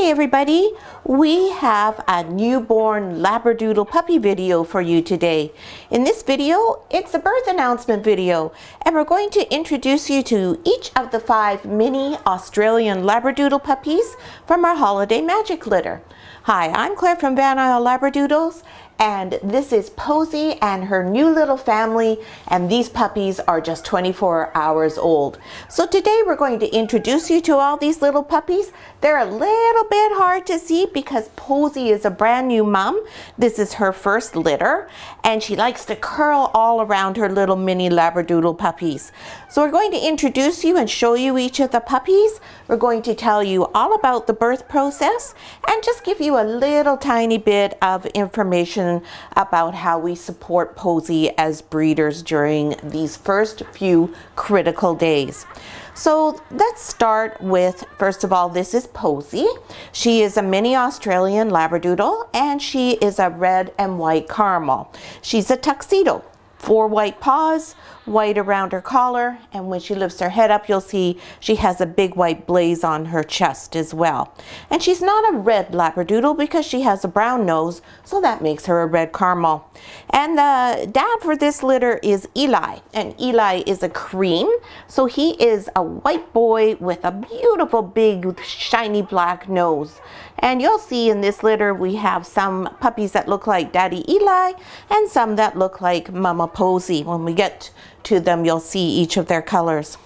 Hey everybody, we have a newborn Labradoodle puppy video for you today. In this video, it's a birth announcement video, and we're going to introduce you to each of the 5 mini Australian Labradoodle puppies from our holiday magic litter. Hi, I'm Claire from Van Isle Labradoodles, and this is Posy and her new little family, and these puppies are just 24 hours old. So today we're going to introduce you to all these little puppies. They're a little bit hard to see because Posy is a brand new mom. This is her first litter, and she likes to curl all around her little mini Labradoodle puppies. So we're going to introduce you and show you each of the puppies. We're going to tell you all about the birth process and just give you a little tiny bit of information about how we support Posy as breeders during these first few critical days. So let's start with, first of all, this is Posy. She is a mini Australian Labradoodle, and she is a red and white caramel. She's a tuxedo. 4 white paws, white around her collar, and when she lifts her head up, you'll see she has a big white blaze on her chest as well. And she's not a red Labradoodle because she has a brown nose, so that makes her a red caramel. And the dad for this litter is Eli, and Eli is a cream, so he is a white boy with a beautiful big shiny black nose. And you'll see in this litter we have some puppies that look like Daddy Eli and some that look like Mama Posy. When we get to them, you'll see each of their colors.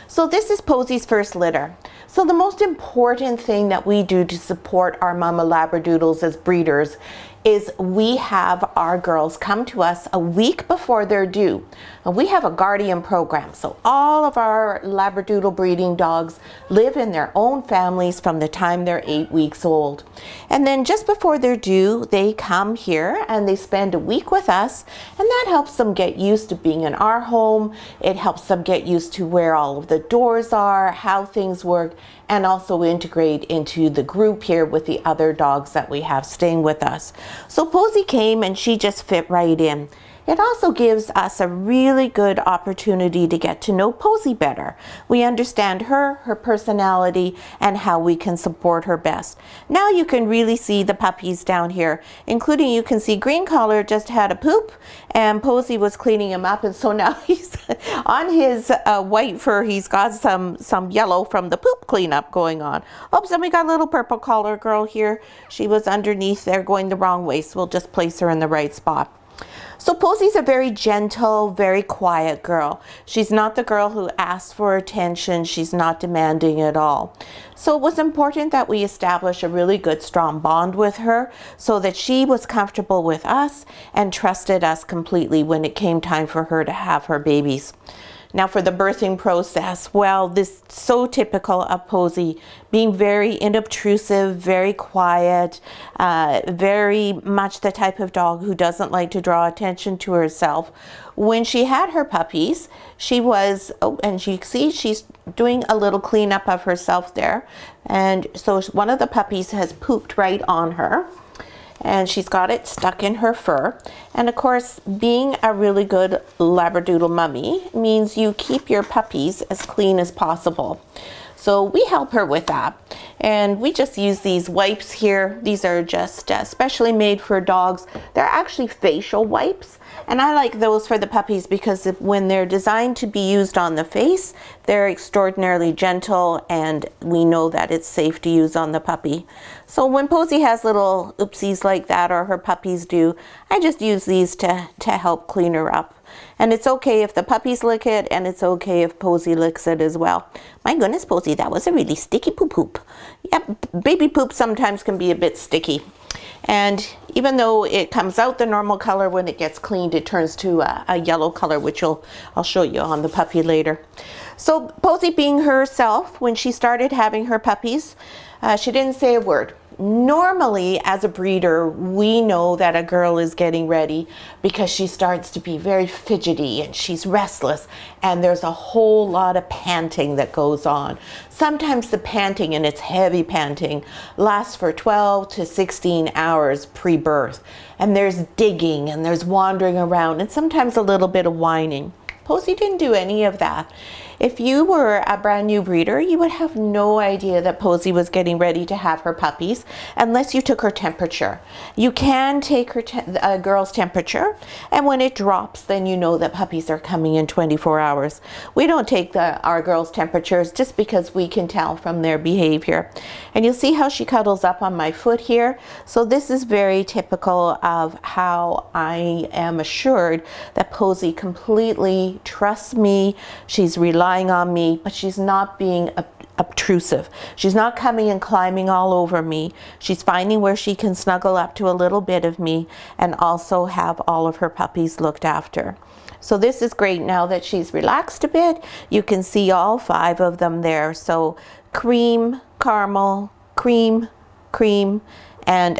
So this is Posy's first litter. So the most important thing that we do to support our Mama Labradoodles as breeders is we have our girls come to us a week before they're due. And we have a guardian program, so all of our Labradoodle breeding dogs live in their own families from the time they're 8 weeks old. And then just before they're due, they come here and they spend a week with us, and that helps them get used to being in our home. It helps them get used to where all of the doors are, how things work, and also integrate into the group here with the other dogs that we have staying with us. So Posy came and she just fit right in. It also gives us a really good opportunity to get to know Posy better. We understand her personality, and how we can support her best. Now you can really see the puppies down here, including you can see Green Collar just had a poop, and Posy was cleaning him up, and so now he's on his white fur, he's got some yellow from the poop cleanup going on. Oops, and we got a little Purple Collar girl here. She was underneath there going the wrong way, so we'll just place her in the right spot. So Posy's a very gentle, very quiet girl. She's not the girl who asks for attention. She's not demanding at all. So it was important that we establish a really good, strong bond with her so that she was comfortable with us and trusted us completely when it came time for her to have her babies. Now for the birthing process, well, this is so typical of Posy, being very inobtrusive, very quiet, very much the type of dog who doesn't like to draw attention to herself. When she had her puppies, she was, oh, and you see she's doing a little cleanup of herself there. And so one of the puppies has pooped right on her, and she's got it stuck in her fur. And of course, being a really good Labradoodle mummy means you keep your puppies as clean as possible. So we help her with that. And we just use these wipes here. These are just specially made for dogs. They're actually facial wipes. And I like those for the puppies because when they're designed to be used on the face, they're extraordinarily gentle, and we know that it's safe to use on the puppy. So when Posy has little oopsies like that, or her puppies do, I just use these to help clean her up. And it's okay if the puppies lick it, and it's okay if Posy licks it as well. My goodness, Posy, that was a really sticky poop. Yep, baby poop sometimes can be a bit sticky. And even though it comes out the normal color, when it gets cleaned, it turns to a yellow color, which I'll show you on the puppy later. So Posy being herself, when she started having her puppies, she didn't say a word. Normally, as a breeder, we know that a girl is getting ready because she starts to be very fidgety and she's restless, and there's a whole lot of panting that goes on. Sometimes the panting, and it's heavy panting, lasts for 12 to 16 hours pre-birth, and there's digging and there's wandering around and sometimes a little bit of whining. Posy didn't do any of that. If you were a brand new breeder, you would have no idea that Posey was getting ready to have her puppies unless you took her temperature. You can take her girl's temperature, and when it drops, then you know that puppies are coming in 24 hours. We don't take our girls' temperatures just because we can tell from their behavior. And you'll see how she cuddles up on my foot here. So this is very typical of how I am assured that Posey completely trusts me. She's relying on me, but she's not being obtrusive. She's not coming and climbing all over me. She's finding where she can snuggle up to a little bit of me and also have all of her puppies looked after. So this is great. Now that she's relaxed a bit, you can see all 5 of them there. So cream, caramel, cream, cream, and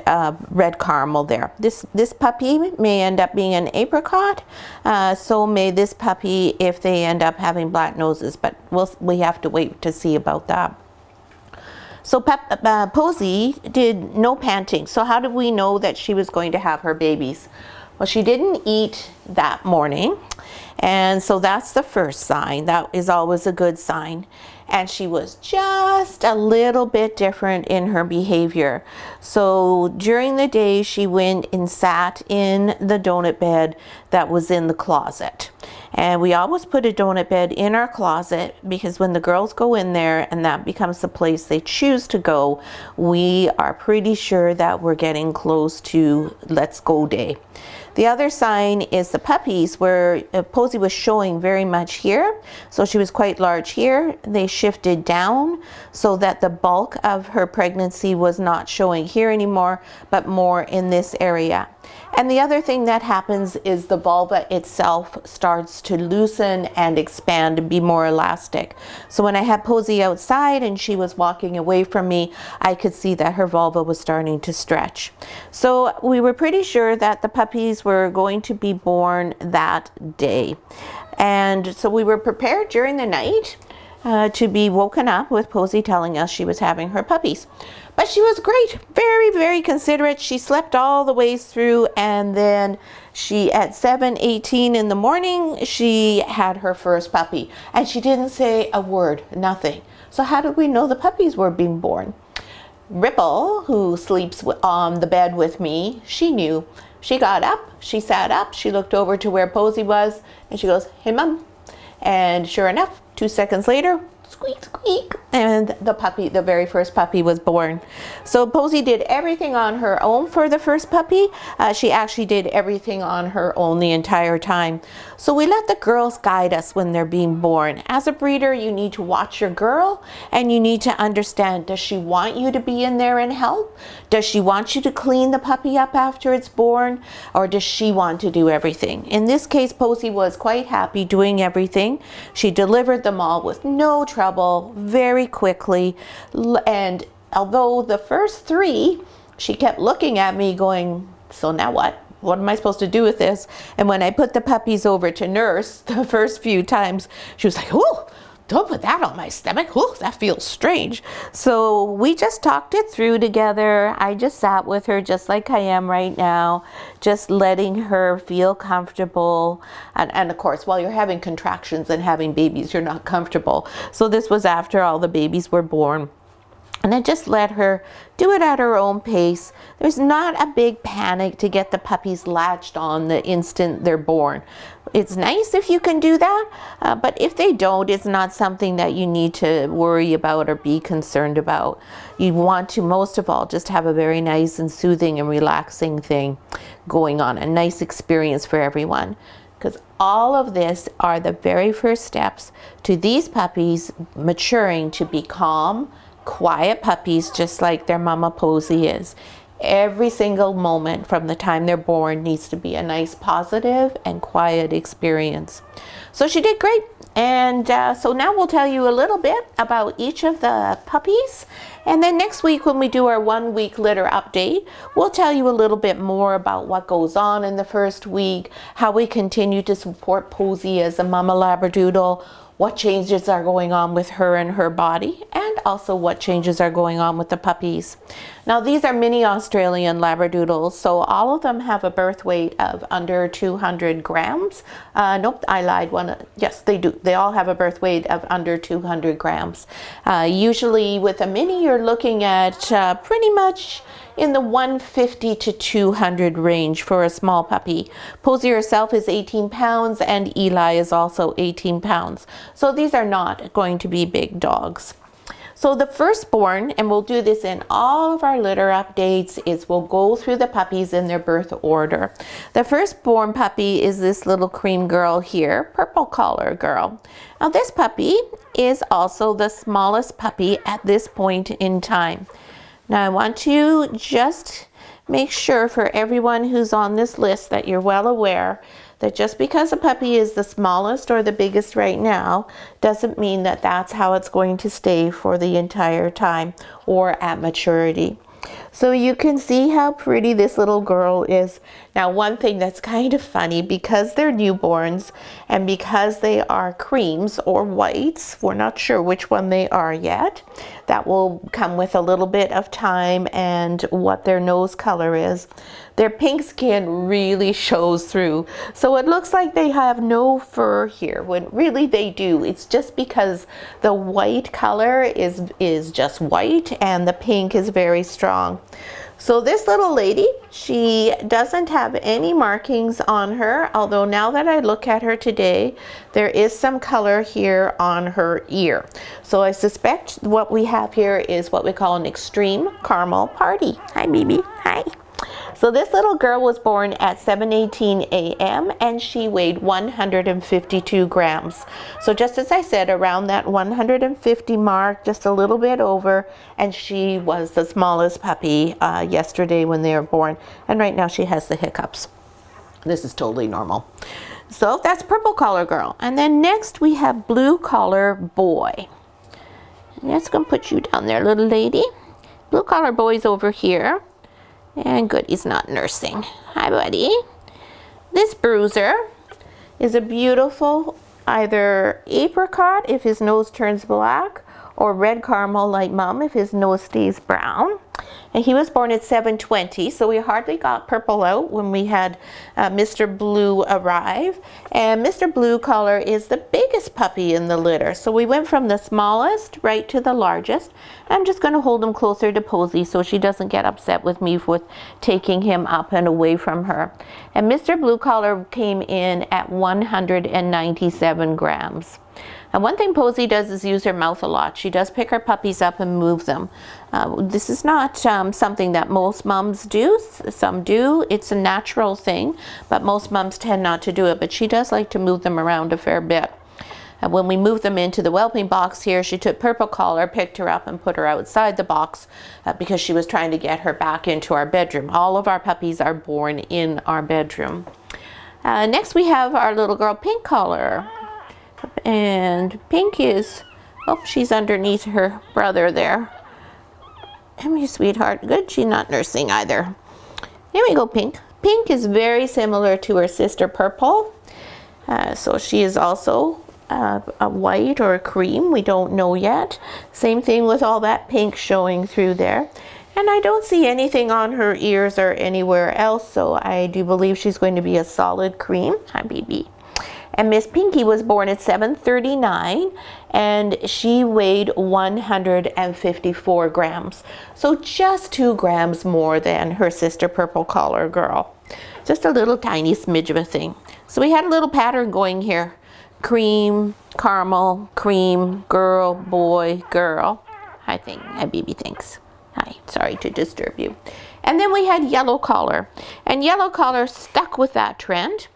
red caramel there. This puppy may end up being an apricot. So may this puppy if they end up having black noses, but we have to wait to see about that. So Posey did no panting. So how did we know that she was going to have her babies? Well, she didn't eat that morning, and so that's the first sign. That is always a good sign. And she was just a little bit different in her behavior. So during the day, she went and sat in the donut bed that was in the closet. And we always put a donut bed in our closet because when the girls go in there and that becomes the place they choose to go, we are pretty sure that we're getting close to let's go day. The other sign is the puppies, where Posey was showing very much here. So she was quite large here. They shifted down so that the bulk of her pregnancy was not showing here anymore, but more in this area. And the other thing that happens is the vulva itself starts to loosen and expand and be more elastic. So when I had Posey outside and she was walking away from me, I could see that her vulva was starting to stretch. So we were pretty sure that the puppies were going to be born that day. And so we were prepared during the night to be woken up with Posey telling us she was having her puppies. But she was great, very, very considerate. She slept all the way through, and then she, at 7:18 in the morning, she had her first puppy. And she didn't say a word, nothing. So how did we know the puppies were being born? Ripple, who sleeps on the bed with me, she knew. She got up, she sat up, she looked over to where Posey was, and she goes, "Hey, Mom." And sure enough, 2 seconds later, squeak, squeak, and the very first puppy was born. So Posey did everything on her own for the first puppy. She actually did everything on her own the entire time. So we let the girls guide us when they're being born. As a breeder, you need to watch your girl, and you need to understand, does she want you to be in there and help? Does she want you to clean the puppy up after it's born? Or does she want to do everything? In this case, Posey was quite happy doing everything. She delivered them all with no trouble, very quickly. And although the first 3, she kept looking at me going, "So now what? What am I supposed to do with this?" And when I put the puppies over to nurse the first few times, she was like, "Oh, don't put that on my stomach. Oh, that feels strange." So we just talked it through together. I just sat with her just like I am right now, just letting her feel comfortable. And of course, while you're having contractions and having babies, you're not comfortable. So this was after all the babies were born. And I just let her do it at her own pace. There's not a big panic to get the puppies latched on the instant they're born. It's nice if you can do that, but if they don't, it's not something that you need to worry about or be concerned about. You want to, most of all, just have a very nice and soothing and relaxing thing going on, a nice experience for everyone. Because all of this are the very first steps to these puppies maturing to be calm, quiet puppies, just like their mama Posey is. Every single moment from the time they're born needs to be a nice, positive, and quiet experience. So she did great. And so now we'll tell you a little bit about each of the puppies. And then next week when we do our 1-week litter update, we'll tell you a little bit more about what goes on in the first week, how we continue to support Posey as a Mama Labradoodle, what changes are going on with her and her body, and also what changes are going on with the puppies. Now these are mini Australian Labradoodles, so all of them have a birth weight of under 200 grams. Nope, I lied. Yes, they do. They all have a birth weight of under 200 grams. Usually with a mini, you're looking at pretty much in the 150 to 200 range for a small puppy. Posey herself is 18 pounds and Eli is also 18 pounds. So these are not going to be big dogs. So the firstborn, and we'll do this in all of our litter updates, is we'll go through the puppies in their birth order. The firstborn puppy is this little cream girl here, purple collar girl. Now this puppy is also the smallest puppy at this point in time. Now I want to just make sure for everyone who's on this list that you're well aware that just because a puppy is the smallest or the biggest right now doesn't mean that that's how it's going to stay for the entire time or at maturity. So you can see how pretty this little girl is. Now one thing that's kind of funny, because they're newborns and because they are creams or whites, we're not sure which one they are yet. That will come with a little bit of time and what their nose color is. Their pink skin really shows through. So it looks like they have no fur here, when really they do. It's just because the white color is just white and the pink is very strong. So this little lady, she doesn't have any markings on her, although now that I look at her today, there is some color here on her ear. So I suspect what we have here is what we call an extreme caramel party. Hi, baby. Hi. So this little girl was born at 7:18 a.m. and she weighed 152 grams. So just as I said, around that 150 mark, just a little bit over, and she was the smallest puppy yesterday when they were born. And right now she has the hiccups. This is totally normal. So that's purple collar girl. And then next we have blue collar boy. And that's gonna put you down there, little lady. Blue collar boy's over here. And good, he's not nursing. Hi, buddy. This bruiser is a beautiful either apricot if his nose turns black, or red caramel like Mom if his nose stays brown. And he was born at 7:20, so we hardly got purple out when we had Mr. Blue arrive. And Mr. Blue collar is the biggest puppy in the litter. So we went from the smallest right to the largest. I'm just going to hold him closer to Posey so she doesn't get upset with me with taking him up and away from her. And Mr. Blue collar came in at 197 grams. And one thing Posey does is use her mouth a lot. She does pick her puppies up and move them. This is not something that most moms do. Some do. It's a natural thing, but most moms tend not to do it. But she does like to move them around a fair bit. And when we moved them into the whelping box here, she took purple collar, picked her up and put her outside the box because she was trying to get her back into our bedroom. All of our puppies are born in our bedroom. Next we have our little girl Pink collar. And Pink is, oh, she's underneath her brother there. Come here, sweetheart. Good, she's not nursing either. Here we go, Pink. Pink is very similar to her sister Purple. So she is also a white or a cream. We don't know yet. Same thing with all that pink showing through there. And I don't see anything on her ears or anywhere else, so I do believe she's going to be a solid cream. Hi, baby. And Miss Pinky was born at 7:39 and she weighed 154 grams. So just 2 grams more than her sister Purple collar girl. Just a little tiny smidge of a thing. So we had a little pattern going here. Cream, caramel, cream, girl, boy, girl. Hi, baby, thanks. Hi, sorry to disturb you. And then we had yellow collar. And yellow collar stuck with that trend.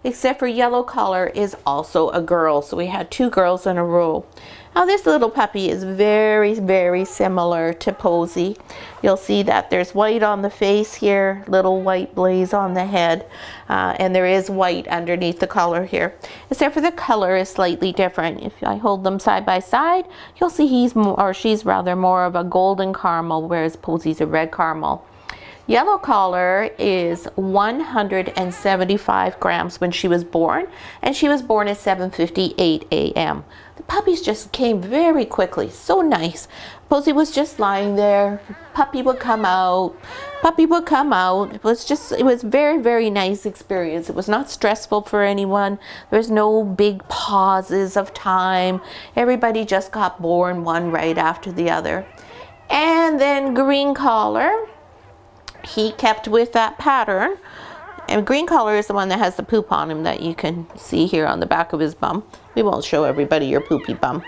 Except for yellow collar is also a girl. So we had 2 girls in a row. Now this little puppy is very, very similar to Posey. You'll see that there's white on the face here, little white blaze on the head, and there is white underneath the collar here. Except for the color is slightly different. If I hold them side by side, you'll see she's rather more of a golden caramel, whereas Posey's a red caramel. Yellow collar is 175 grams when she was born, and she was born at 7:58 a.m. The puppies just came very quickly, so nice. Posey was just lying there, puppy would come out, puppy would come out. It was very, very nice experience. It was not stressful for anyone. There's no big pauses of time. Everybody just got born one right after the other. And then green collar, he kept with that pattern. And green collar is the one that has the poop on him that you can see here on the back of his bum. We won't show everybody your poopy bum.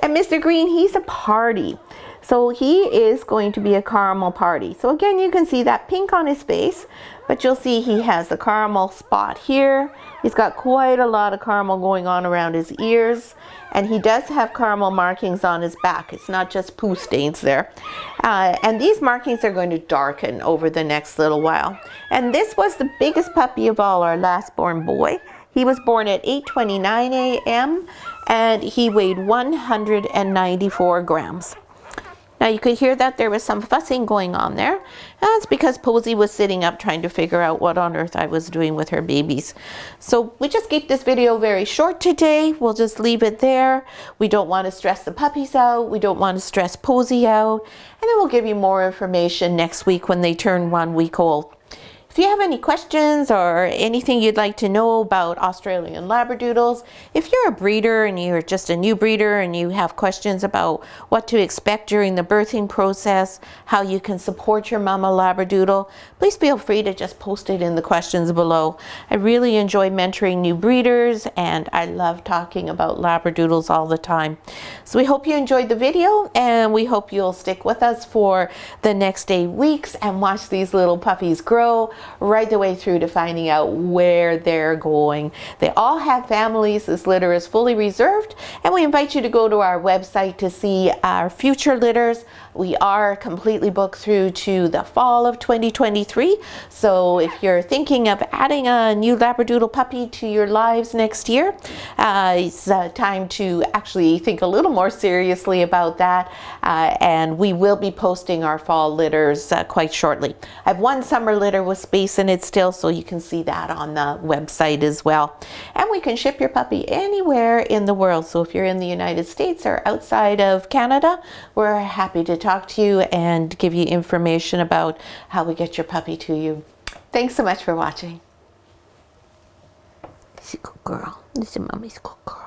And Mr. Green, he's a party. So he is going to be a caramel party. So again, you can see that pink on his face, but you'll see he has the caramel spot here. He's got quite a lot of caramel going on around his ears, and he does have caramel markings on his back. It's not just poo stains there. And these markings are going to darken over the next little while. And this was the biggest puppy of all, our last born boy. He was born at 8:29 a.m. and he weighed 194 grams. Now you could hear that there was some fussing going on there. That's because Posey was sitting up trying to figure out what on earth I was doing with her babies. So we just keep this video very short today. We'll just leave it there. We don't want to stress the puppies out. We don't want to stress Posey out. And then we'll give you more information next week when they turn 1 week old. If you have any questions or anything you'd like to know about Australian Labradoodles, if you're a breeder and you're just a new breeder and you have questions about what to expect during the birthing process, how you can support your Mama Labradoodle, please feel free to just post it in the questions below. I really enjoy mentoring new breeders, and I love talking about Labradoodles all the time. So we hope you enjoyed the video, and we hope you'll stick with us for the next 8 weeks and watch these little puppies grow right the way through to finding out where they're going. They all have families. This litter is fully reserved, and we invite you to go to our website to see our future litters. We are completely booked through to the fall of 2023, so if you're thinking of adding a new Labradoodle puppy to your lives next year, it's time to actually think a little more seriously about that, and we will be posting our fall litters quite shortly. I have one summer litter with space in it still, so you can see that on the website as well. And we can ship your puppy anywhere in the world, so if you're in the United States or outside of Canada, we're happy to talk to you and give you information about how we get your puppy to you. Thanks so much for watching. She's a good girl. This is Mommy's good girl.